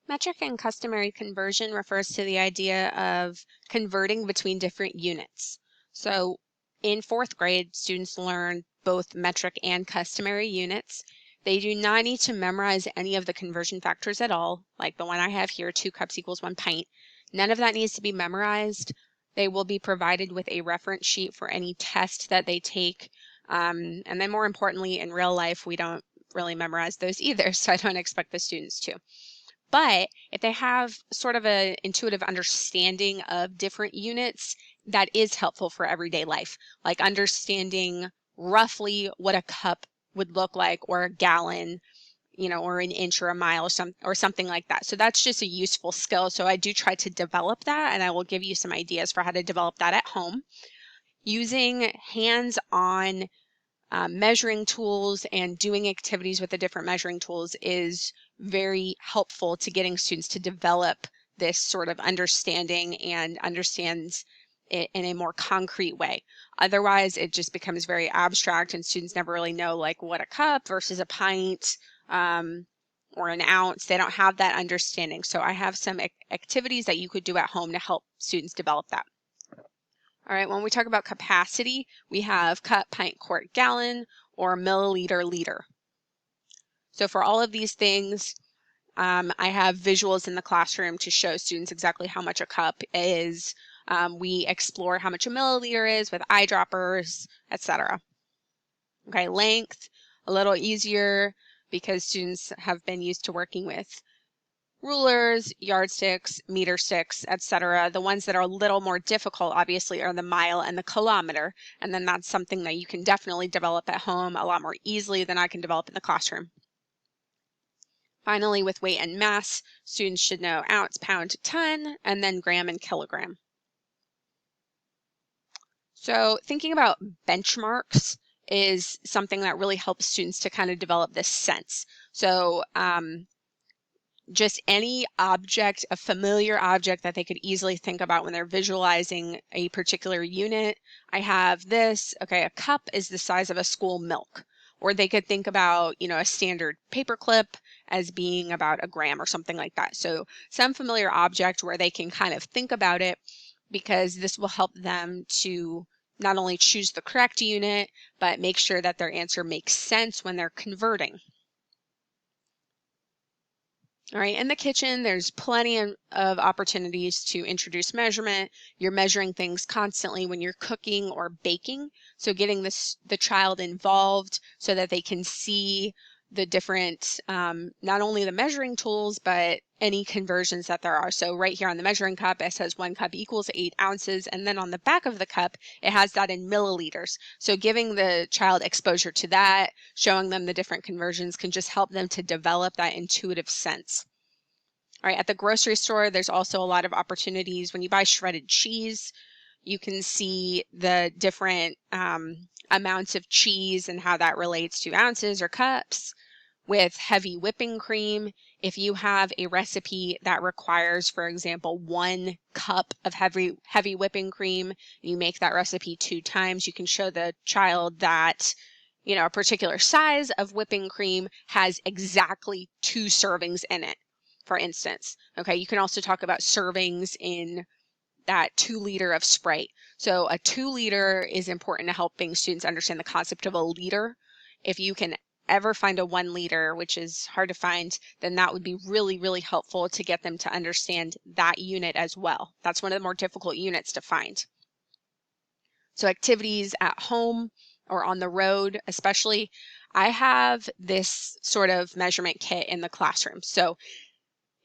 Metric and customary conversion refers to the idea of converting between different units. So in fourth grade, students learn both metric and customary units. They do not need to memorize any of the conversion factors at all, like the one I have here, 2 cups equals 1 pint. None of that needs to be memorized. They will be provided with a reference sheet for any test that they take. And then more importantly, in real life, we don't really memorize those either, so I don't expect the students to. But if they have sort of an intuitive understanding of different units, that is helpful for everyday life, like understanding roughly what a cup would look like, or a gallon, or an inch or a mile or something like that. So that's just a useful skill. So I do try to develop that, and I will give you some ideas for how to develop that at home. Using hands-on measuring tools and doing activities with the different measuring tools is very helpful to getting students to develop this sort of understanding and understands it in a more concrete way. Otherwise, it just becomes very abstract and students never really know like what a cup versus a pint or an ounce. They don't have that understanding. So I have some activities that you could do at home to help students develop that. All right, when we talk about capacity, we have cup, pint, quart, gallon, or milliliter, liter. So for all of these things, I have visuals in the classroom to show students exactly how much a cup is. We explore how much a milliliter is with eyedroppers, etc. Okay, length, a little easier because students have been used to working with rulers, yardsticks, meter sticks, etc. The ones that are a little more difficult, obviously, are the mile and the kilometer. And then that's something that you can definitely develop at home a lot more easily than I can develop in the classroom. Finally, with weight and mass, students should know ounce, pound, ton, and then gram and kilogram. So thinking about benchmarks is something that really helps students to kind of develop this sense. So just any object, a familiar object that they could easily think about when they're visualizing a particular unit. I have this, okay, a cup is the size of a school milk. Or they could think about, a standard paper clip as being about a gram or something like that. So some familiar object where they can kind of think about it, because this will help them to not only choose the correct unit, but make sure that their answer makes sense when they're converting. All right, in the kitchen, there's plenty of opportunities to introduce measurement. You're measuring things constantly when you're cooking or baking. So getting the child involved so that they can see the different, not only the measuring tools, but any conversions that there are. So right here on the measuring cup, it says 1 cup equals 8 ounces. And then on the back of the cup, it has that in milliliters. So giving the child exposure to that, showing them the different conversions can just help them to develop that intuitive sense. All right, at the grocery store, there's also a lot of opportunities. When you buy shredded cheese, you can see the different amounts of cheese and how that relates to ounces or cups. With heavy whipping cream, if you have a recipe that requires, for example, 1 cup of heavy whipping cream, and you make that recipe 2 times, you can show the child that a particular size of whipping cream has exactly 2 servings in it, for instance. Okay, you can also talk about servings in that 2 liter of Sprite. So a 2 liter is important to helping students understand the concept of a liter. If you can ever find a 1 liter, which is hard to find, then that would be really, really helpful to get them to understand that unit as well. That's one of the more difficult units to find. So activities at home or on the road, especially, I have this sort of measurement kit in the classroom. So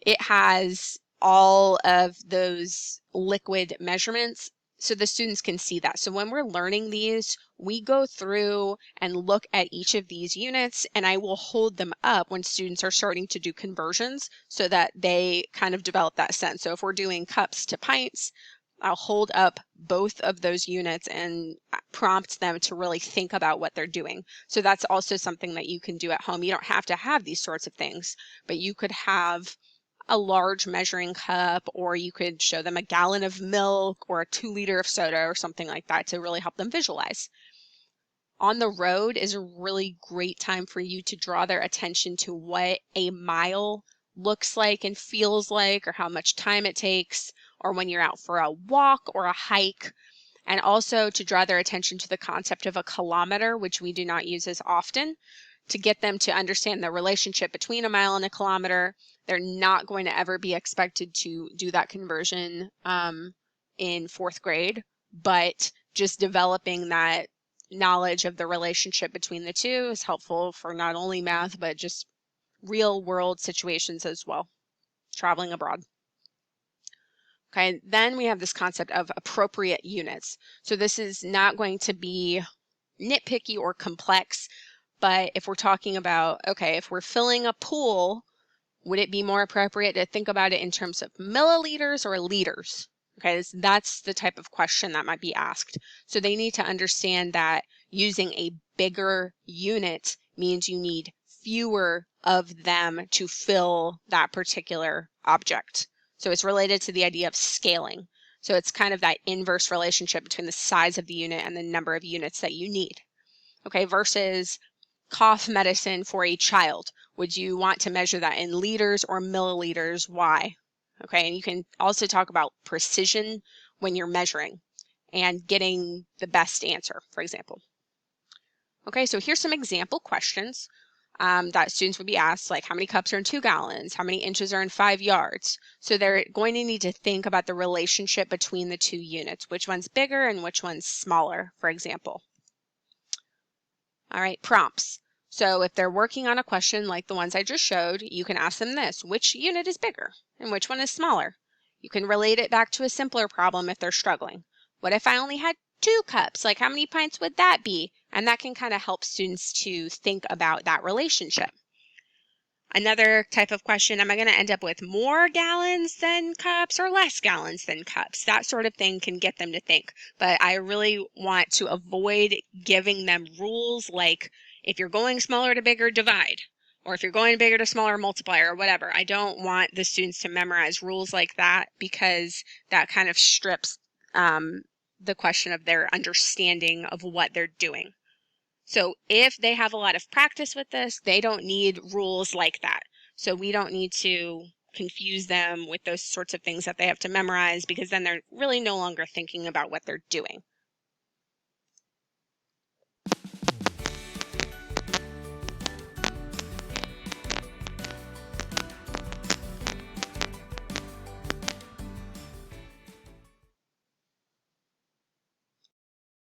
it has all of those liquid measurements so the students can see that. So when we're learning these, we go through and look at each of these units, and I will hold them up when students are starting to do conversions so that they kind of develop that sense. So if we're doing cups to pints, I'll hold up both of those units and prompt them to really think about what they're doing. So that's also something that you can do at home. You don't have to have these sorts of things, but you could have a large measuring cup, or you could show them a gallon of milk or a 2 liter of soda or something like that to really help them visualize. On the road is a really great time for you to draw their attention to what a mile looks like and feels like, or how much time it takes, or when you're out for a walk or a hike. And also to draw their attention to the concept of a kilometer, which we do not use as often, to get them to understand the relationship between a mile and a kilometer. They're not going to ever be expected to do that conversion in 4th grade, but just developing that knowledge of the relationship between the two is helpful for not only math, but just real world situations as well, traveling abroad. Okay, then we have this concept of appropriate units. So this is not going to be nitpicky or complex, but if we're talking about, okay, if we're filling a pool, would it be more appropriate to think about it in terms of milliliters or liters? Okay, that's the type of question that might be asked. So they need to understand that using a bigger unit means you need fewer of them to fill that particular object. So it's related to the idea of scaling. So it's kind of that inverse relationship between the size of the unit and the number of units that you need. Okay, versus cough medicine for a child. Would you want to measure that in liters or milliliters? Why? Okay, and you can also talk about precision when you're measuring and getting the best answer, for example. Okay, so here's some example questions that students would be asked, like how many cups are in 2 gallons? How many inches are in 5 yards? So they're going to need to think about the relationship between the two units, which one's bigger and which one's smaller, for example. All right, prompts. So if they're working on a question like the ones I just showed, you can ask them this: which unit is bigger and which one is smaller? You can relate it back to a simpler problem if they're struggling. What if I only had 2 cups? Like how many pints would that be? And that can kind of help students to think about that relationship. Another type of question, am I going to end up with more gallons than cups or less gallons than cups? That sort of thing can get them to think. But I really want to avoid giving them rules like if you're going smaller to bigger, divide. Or if you're going bigger to smaller, multiply, or whatever. I don't want the students to memorize rules like that because that kind of strips the question of their understanding of what they're doing. So if they have a lot of practice with this, they don't need rules like that. So we don't need to confuse them with those sorts of things that they have to memorize, because then they're really no longer thinking about what they're doing.